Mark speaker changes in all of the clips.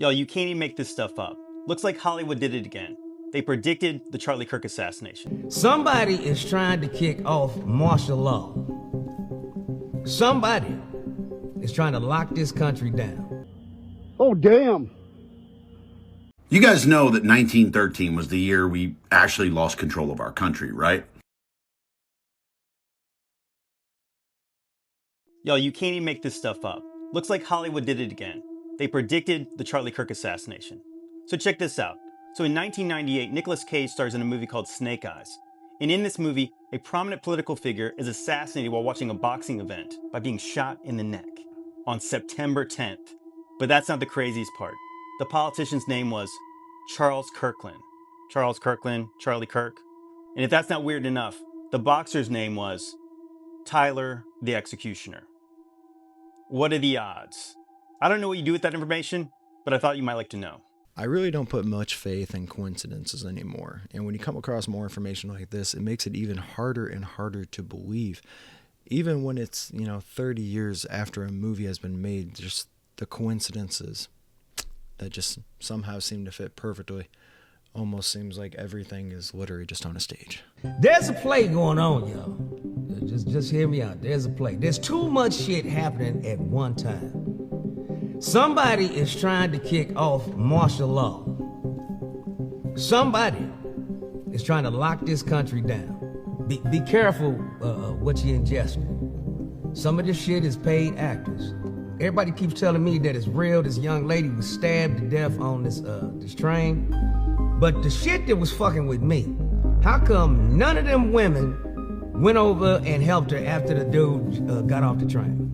Speaker 1: Yo, you can't even make this stuff up. Looks like Hollywood did it again. They predicted the Charlie Kirk assassination.
Speaker 2: Somebody is trying to kick off martial law. Somebody is trying to lock this country down.
Speaker 3: Oh, damn.
Speaker 4: You guys know that 1913 was the year we actually lost control of our country, right?
Speaker 1: Yo, you can't even make this stuff up. Looks like Hollywood did it again. They predicted the Charlie Kirk assassination. So check this out. So in 1998, Nicolas Cage stars in a movie called Snake Eyes. And in this movie, a prominent political figure is assassinated while watching a boxing event by being shot in the neck on September 10th. But that's not the craziest part. The politician's name was Charles Kirkland. Charles Kirkland, Charlie Kirk. And if that's not weird enough, the boxer's name was Tyler the Executioner. What are the odds? I don't know what you do with that information, but I thought you might like to know.
Speaker 5: I really don't put much faith in coincidences anymore. And when you come across more information like this, it makes it even harder and harder to believe. Even when it's, 30 years after a movie has been made, just the coincidences that just somehow seem to fit perfectly. Almost seems like everything is literally just on a stage.
Speaker 2: There's a play going on, y'all. Just hear me out. There's a play. There's too much shit happening at one time. Somebody is trying to kick off martial law. Somebody is trying to lock this country down. Be careful what you ingesting. Some of this shit is paid actors. Everybody keeps telling me that it's real. This young lady was stabbed to death on this train. But the shit that was fucking with me, how come none of them women went over and helped her after the dude got off the train?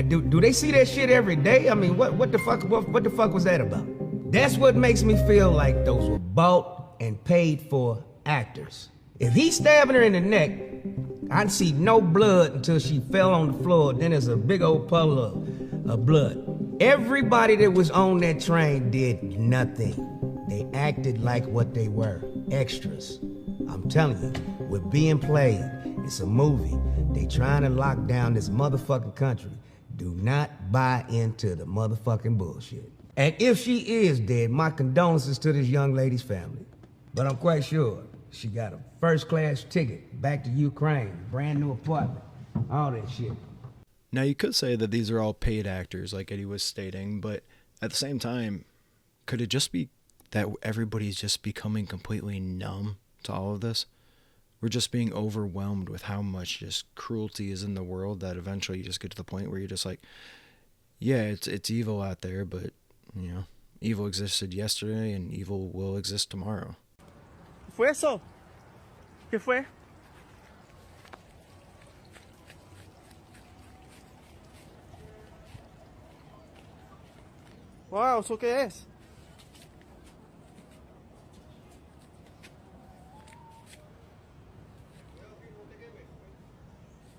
Speaker 2: Do they see that shit every day? I mean, what the fuck was that about? That's what makes me feel like those were bought and paid for actors. If he's stabbing her in the neck, I'd see no blood until she fell on the floor. Then there's a big old puddle of blood. Everybody that was on that train did nothing. They acted like what they were, extras. I'm telling you, we're being played. It's a movie. They trying to lock down this motherfucking country. Do not buy into the motherfucking bullshit. And if she is dead, my condolences to this young lady's family. But I'm quite sure she got a first-class ticket back to Ukraine, brand new apartment, all that shit.
Speaker 5: Now, you could say that these are all paid actors, like Eddie was stating, but at the same time, could it just be that everybody's just becoming completely numb to all of this? We're just being overwhelmed with how much just cruelty is in the world that eventually you just get to the point where you're just like, yeah, it's evil out there, but, evil existed yesterday and evil will exist tomorrow.
Speaker 6: ¿Fue eso? ¿Qué fue? Wow, ¿eso qué es?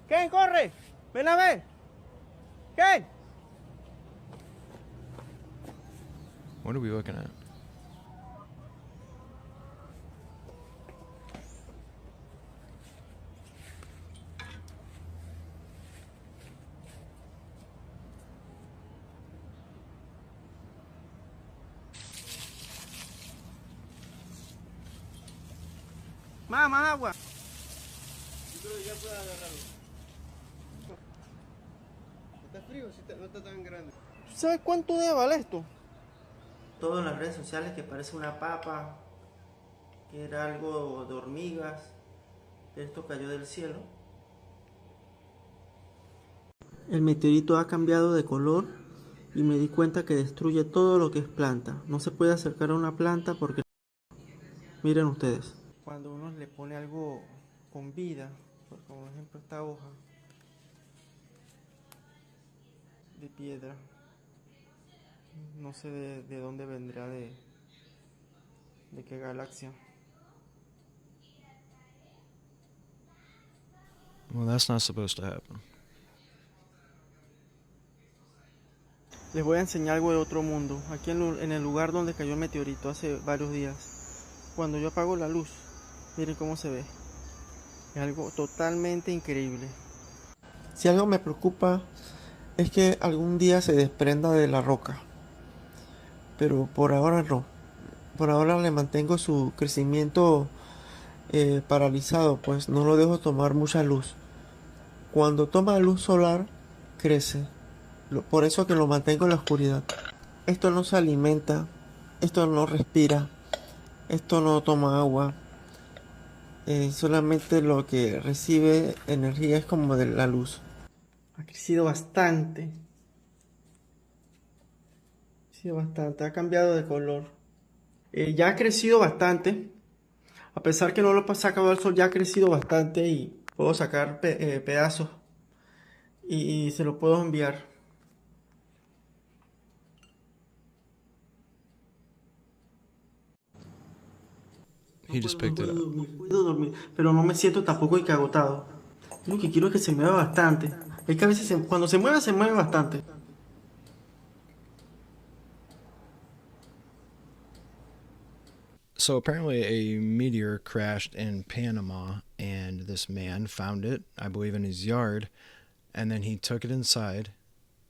Speaker 6: Ken, corre, ven a ver. Ken.
Speaker 5: What are we looking at?
Speaker 6: Más agua. Está frío, no está tan grande. ¿Sabes cuánto debe valer esto?
Speaker 7: Todo en las redes sociales que parece una papa, que era algo de hormigas, esto cayó del cielo. El meteorito ha cambiado de color y me di cuenta que destruye todo lo que es planta. No se puede acercar a una planta porque... Miren ustedes. Cuando uno le pone algo con vida, como ejemplo esta hoja de piedra, no sé de dónde vendrá, de qué galaxia.
Speaker 5: Well, that's not supposed to happen.
Speaker 7: Les voy a enseñar algo de otro mundo. Aquí en el lugar donde cayó el meteorito hace varios días. Cuando yo apago la luz, miren cómo se ve. Es algo totalmente increíble. Si algo me preocupa es que algún día se desprenda de la roca. pero por ahora no. Por ahora le mantengo su crecimiento paralizado, pues no lo dejo tomar mucha luz. Cuando toma luz solar, crece. Por eso que lo mantengo en la oscuridad. Esto no se alimenta, esto no respira, esto no toma agua. Solamente lo que recibe energía es como de la luz. Ha crecido bastante. Ha cambiado de color. Ya ha crecido bastante. A pesar que no lo he sacado al sol, ya ha crecido bastante y puedo sacar pedazos y se lo puedo enviar.
Speaker 5: He just picked it up.
Speaker 7: Puedo dormir, pero no me siento tampoco agotado. Lo que quiero es que se mueva bastante. Es que a veces cuando se mueve bastante.
Speaker 5: So apparently a meteor crashed in Panama, and this man found it, I believe, in his yard, and then he took it inside,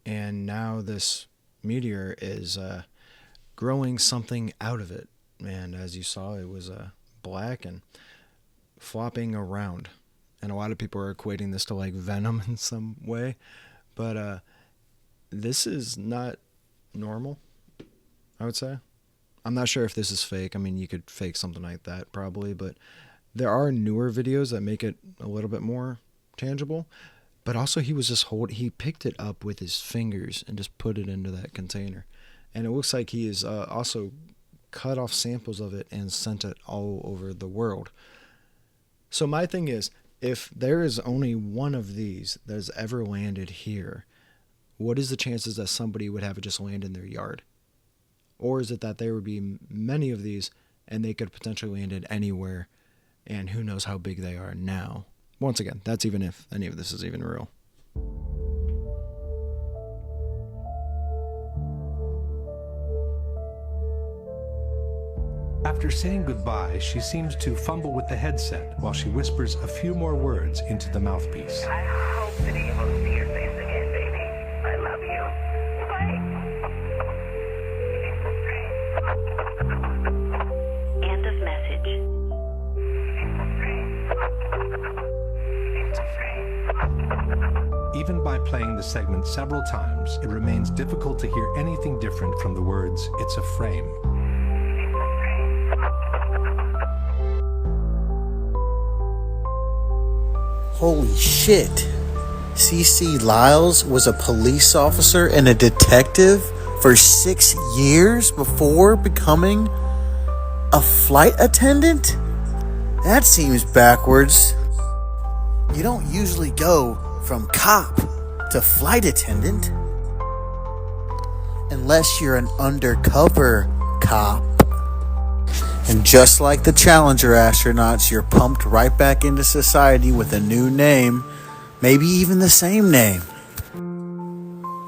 Speaker 5: and now this meteor is growing something out of it. And as you saw, it was black and flopping around. And a lot of people are equating this to like venom in some way, but this is not normal, I would say. I'm not sure if this is fake. I mean, you could fake something like that probably, but there are newer videos that make it a little bit more tangible. But also he picked it up with his fingers and just put it into that container. And it looks like he is also cut off samples of it and sent it all over the world. So my thing is, if there is only one of these that has ever landed here, what is the chances that somebody would have it just land in their yard? Or is it that there would be many of these and they could potentially land it anywhere, and who knows how big they are now? Once again, that's even if any of this is even real.
Speaker 3: After saying goodbye, she seems to fumble with the headset while she whispers a few more words into the mouthpiece.
Speaker 8: I hope to be able to see your face again, baby. I love you. Bye. End of message.
Speaker 3: Even by playing the segment several times, it remains difficult to hear anything different from the words, "It's a frame."
Speaker 9: Holy shit. C.C. Lyles was a police officer and a detective for 6 years before becoming a flight attendant? That seems backwards. You don't usually go from cop to flight attendant unless you're an undercover cop. And just like the Challenger astronauts, you're pumped right back into society with a new name, maybe even the same name.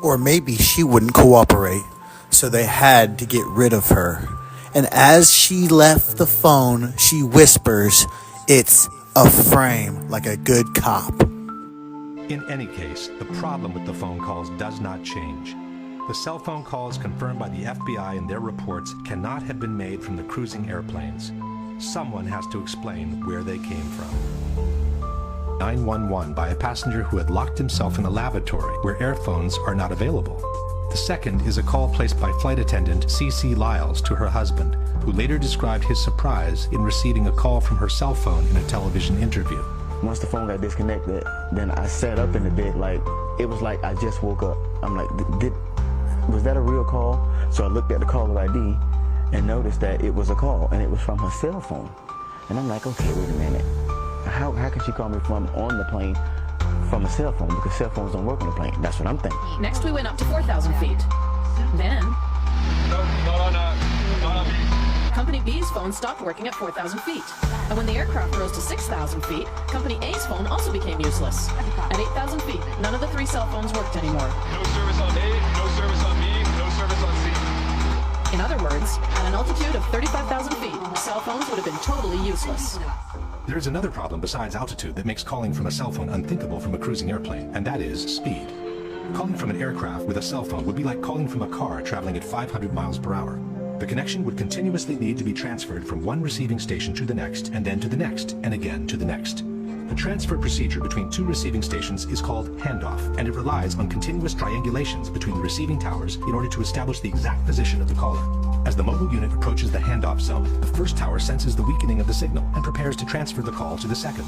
Speaker 9: Or maybe she wouldn't cooperate, so they had to get rid of her. And as she left the phone, she whispers, "It's a frame," like a good cop.
Speaker 3: In any case, the problem with the phone calls does not change. The cell phone calls confirmed by the FBI in their reports cannot have been made from the cruising airplanes. Someone has to explain where they came from. 911 by a passenger who had locked himself in a lavatory where airphones are not available. The second is a call placed by flight attendant C.C. Lyles to her husband, who later described his surprise in receiving a call from her cell phone in a television interview.
Speaker 10: Once the phone got disconnected, then I sat up in the bed like, it was like I just woke up. I'm like, was that a real call? So I looked at the caller ID and noticed that it was a call, and it was from her cell phone. And I'm like, okay, wait a minute. How can she call me from on the plane from a cell phone? Because cell phones don't work on the plane. That's what I'm thinking.
Speaker 11: Next we went up to 4,000 feet. Then Company B's phone stopped working at 4,000 feet. And when the aircraft rose to 6,000 feet, Company A's phone also became useless. At 8,000 feet, none of the three cell phones worked anymore.
Speaker 12: No service on A, no service on B, no service on C.
Speaker 11: In other words, at an altitude of 35,000 feet, cell phones would have been totally useless.
Speaker 3: There is another problem besides altitude that makes calling from a cell phone unthinkable from a cruising airplane, and that is speed. Calling from an aircraft with a cell phone would be like calling from a car traveling at 500 miles per hour. The connection would continuously need to be transferred from one receiving station to the next, and then to the next, and again to the next. The transfer procedure between two receiving stations is called handoff, and it relies on continuous triangulations between the receiving towers in order to establish the exact position of the caller. As the mobile unit approaches the handoff zone, the first tower senses the weakening of the signal and prepares to transfer the call to the second.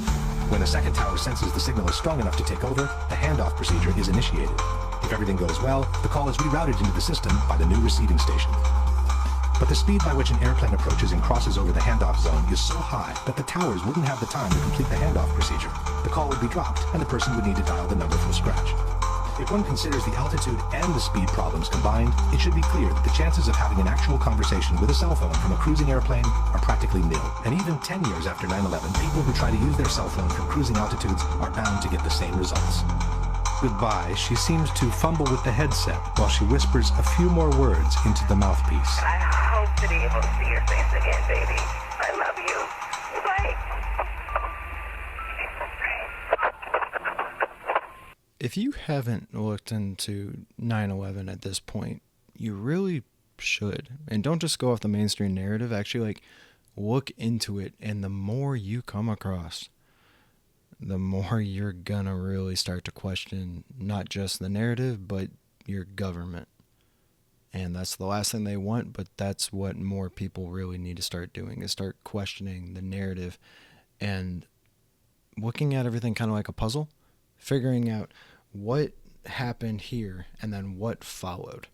Speaker 3: When the second tower senses the signal is strong enough to take over, the handoff procedure is initiated. If everything goes well, the call is rerouted into the system by the new receiving station. But the speed by which an airplane approaches and crosses over the handoff zone is so high that the towers wouldn't have the time to complete the handoff procedure. The call would be dropped, and the person would need to dial the number from scratch. If one considers the altitude and the speed problems combined, it should be clear that the chances of having an actual conversation with a cell phone from a cruising airplane are practically nil. And even 10 years after 9/11, people who try to use their cell phone from cruising altitudes are bound to get the same results. Goodbye, she seems to fumble with the headset while she whispers a few more words into the mouthpiece.
Speaker 8: I hope to be able to see your face again, baby. I love you. Bye.
Speaker 5: If you haven't looked into 9/11 at this point, you really should. And don't just go off the mainstream narrative. Actually, look into it. And the more you come across, the more you're gonna really start to question not just the narrative, but your government. And that's the last thing they want, but that's what more people really need to start doing, is start questioning the narrative and looking at everything kind of like a puzzle, figuring out what happened here and then what followed.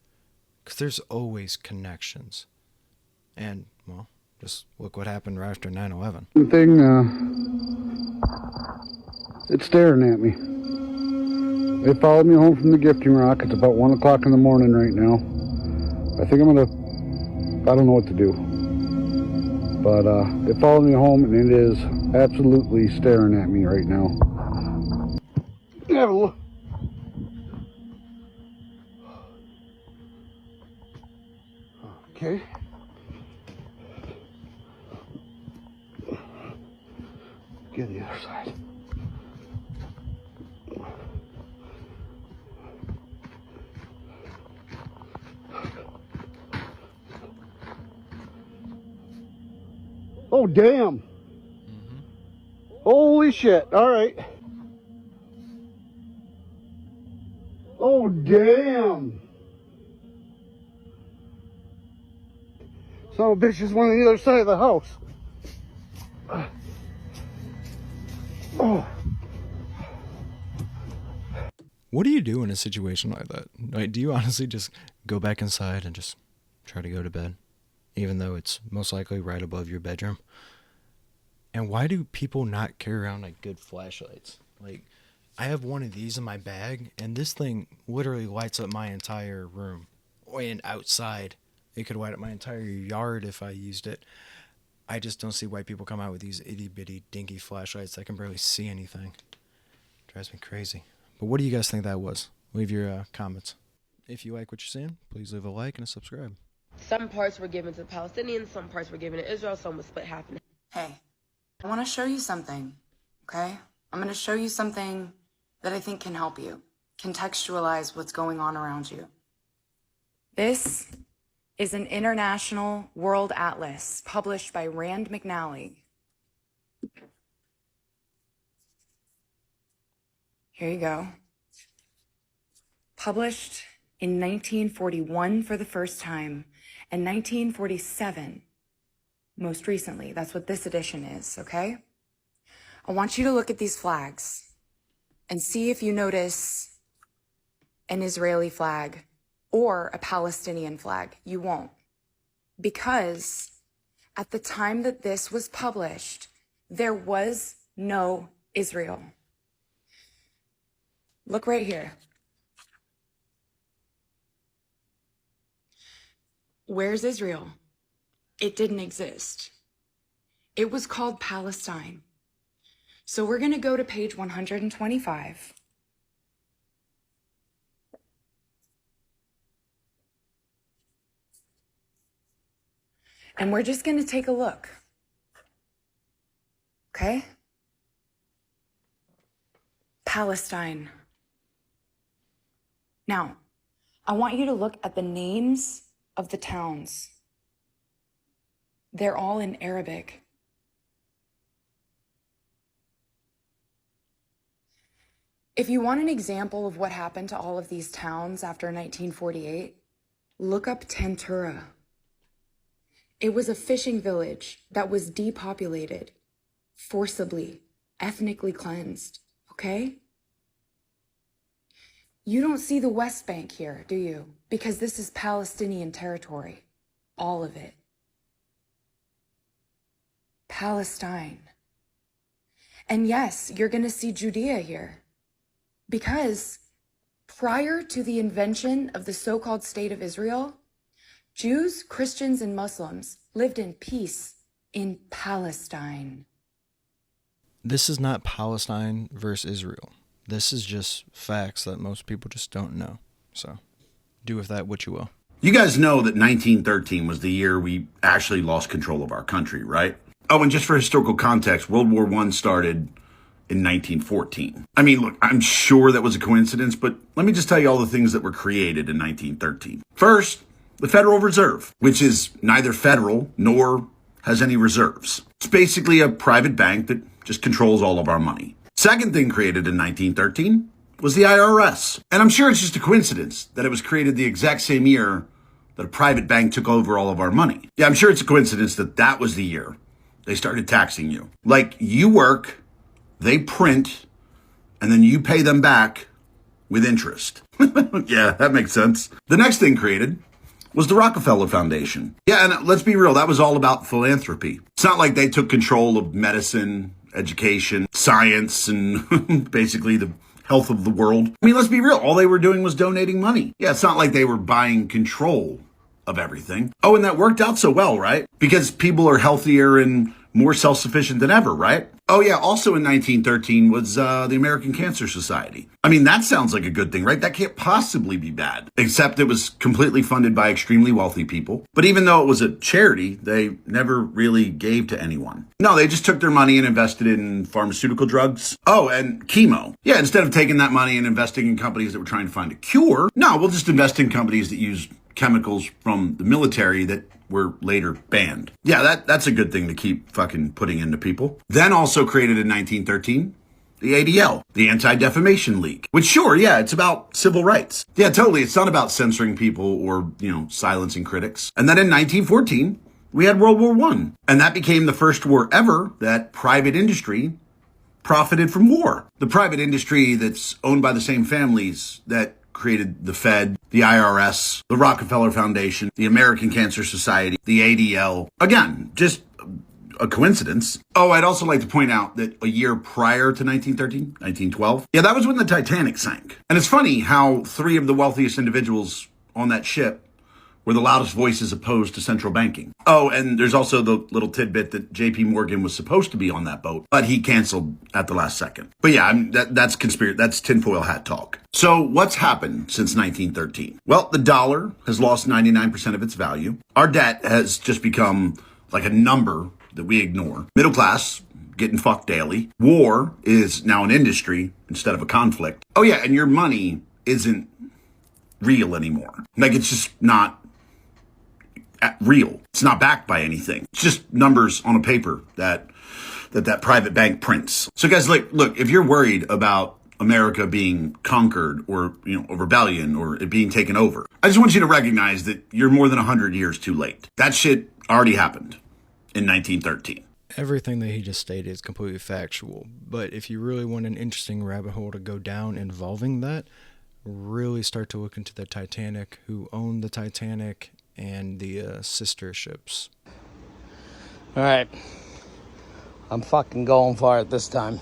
Speaker 5: Because there's always connections. And, well, just look what happened right after 9/11.
Speaker 13: It's staring at me. They followed me home from the gifting rock. It's about 1 o'clock in the morning right now. I think I don't know what to do. But they followed me home, and it is absolutely staring at me right now. Have a look. Okay. Get the other side. Oh, damn. Holy shit. All right. Oh, damn. Son of a bitch just went on the other side of the house. Oh.
Speaker 5: What do you do in a situation like that? Like, do you honestly just go back inside and just try to go to bed, even though it's most likely right above your bedroom? And why do people not carry around like good flashlights? Like, I have one of these in my bag, and this thing literally lights up my entire room. And outside, it could light up my entire yard if I used it. I just don't see why people come out with these itty-bitty dinky flashlights that can barely see anything. Drives me crazy. But what do you guys think that was? Leave your comments. If you like what you're seeing, please leave a like and a subscribe.
Speaker 14: Some parts were given to the Palestinians, some parts were given to Israel, some was split half and half.
Speaker 15: Hey, I want to show you something, okay? I'm going to show you something that I think can help you contextualize what's going on around you. This is an international world atlas published by Rand McNally. Here you go. Published in 1941 for the first time, and 1947 most recently. That's what this edition is, okay? I want you to look at these flags and see if you notice an Israeli flag or a Palestinian flag. You won't. Because at the time that this was published, there was no Israel. Look right here. Where's Israel? It didn't exist. It was called Palestine. So we're going to go to page 125. And we're just going to take a look. Okay? Palestine. Now, I want you to look at the names of the towns. They're all in Arabic. If you want an example of what happened to all of these towns after 1948, look up Tentura. It was a fishing village that was depopulated, forcibly, ethnically cleansed, okay? You don't see the West Bank here, do you? Because this is Palestinian territory, all of it. Palestine. And yes, you're gonna see Judea here. Because prior to the invention of the so-called State of Israel, Jews, Christians, and Muslims lived in peace in Palestine.
Speaker 5: This is not Palestine versus Israel. This is just facts that most people just don't know. So do with that what you will.
Speaker 4: You guys know that 1913 was the year we actually lost control of our country, right? Oh, and just for historical context, World War I started in 1914. I mean, look, I'm sure that was a coincidence, but let me just tell you all the things that were created in 1913. First, the Federal Reserve, which is neither federal nor has any reserves. It's basically a private bank that just controls all of our money. Second thing created in 1913 was the IRS. And I'm sure it's just a coincidence that it was created the exact same year that a private bank took over all of our money. Yeah, I'm sure it's a coincidence that that was the year they started taxing you. Like, you work, they print, and then you pay them back with interest. Yeah, that makes sense. The next thing created was the Rockefeller Foundation. Yeah, and let's be real, that was all about philanthropy. It's not like they took control of medicine, education, science, and basically the health of the world. I mean, let's be real, all they were doing was donating money. Yeah, it's not like they were buying control of everything. Oh, and that worked out so well, right? Because people are healthier and more self-sufficient than ever, right? Oh yeah, also in 1913 was the American Cancer Society. I mean, that sounds like a good thing, right? That can't possibly be bad. Except it was completely funded by extremely wealthy people. But even though it was a charity, they never really gave to anyone. No, they just took their money and invested in pharmaceutical drugs. Oh, and chemo. Yeah, instead of taking that money and investing in companies that were trying to find a cure, no, we'll just invest in companies that use chemicals from the military that were later banned. Yeah, that's a good thing to keep fucking putting into people. Then also created in 1913, the ADL, the Anti-Defamation League. Which sure, yeah, it's about civil rights. Yeah, totally. It's not about censoring people or, silencing critics. And then in 1914, we had World War I. And that became the first war ever that private industry profited from war. The private industry that's owned by the same families that created the Fed, the IRS, the Rockefeller Foundation, the American Cancer Society, the ADL. Again, just a coincidence. Oh, I'd also like to point out that a year prior to 1913, 1912, yeah, that was when the Titanic sank. And it's funny how three of the wealthiest individuals on that ship were the loudest voices opposed to central banking. Oh, and there's also the little tidbit that JP Morgan was supposed to be on that boat, but he canceled at the last second. But yeah, that's conspiracy. That's tinfoil hat talk. So what's happened since 1913? Well, the dollar has lost 99% of its value. Our debt has just become like a number that we ignore. Middle class getting fucked daily. War is now an industry instead of a conflict. Oh yeah, and your money isn't real anymore. Like, it's just not real. It's not backed by anything. It's just numbers on a paper that private bank prints. So guys, look, if you're worried about America being conquered or, a rebellion or it being taken over, I just want you to recognize that you're more than 100 years too late. That shit already happened in 1913.
Speaker 5: Everything that he just stated is completely factual. But if you really want an interesting rabbit hole to go down involving that, really start to look into the Titanic, who owned the Titanic, and the sister ships.
Speaker 16: All right. I'm fucking going for it this time.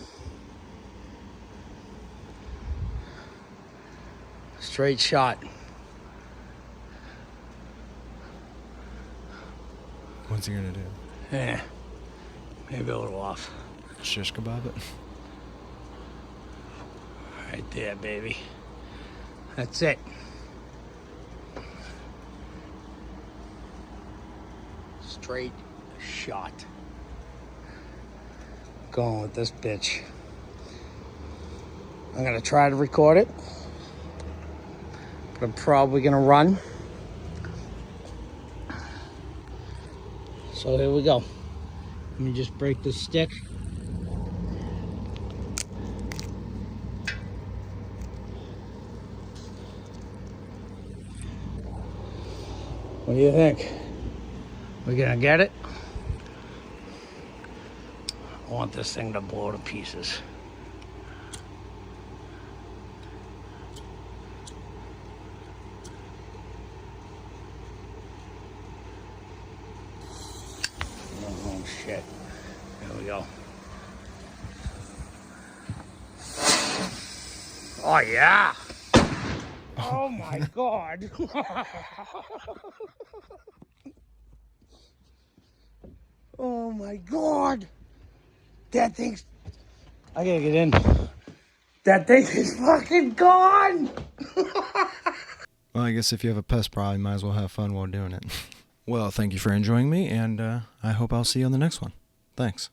Speaker 16: Straight shot.
Speaker 5: What's he gonna do?
Speaker 16: Yeah. Maybe a little off.
Speaker 5: Shish kebab it.
Speaker 16: Right there, baby. That's it. Straight shot. Going with this bitch. I'm gonna try to record it. We're probably gonna run. So here we go. Let me just break this stick. What do you think? We gonna get it? I want this thing to blow to pieces. Oh shit. There we go. Oh yeah. Oh my god. Oh my god. That thing's... I gotta get in. That thing is fucking gone.
Speaker 5: Well, I guess if you have a pest problem, you might as well have fun while doing it. Well, thank you for enjoying me, and I hope I'll see you on the next one. Thanks.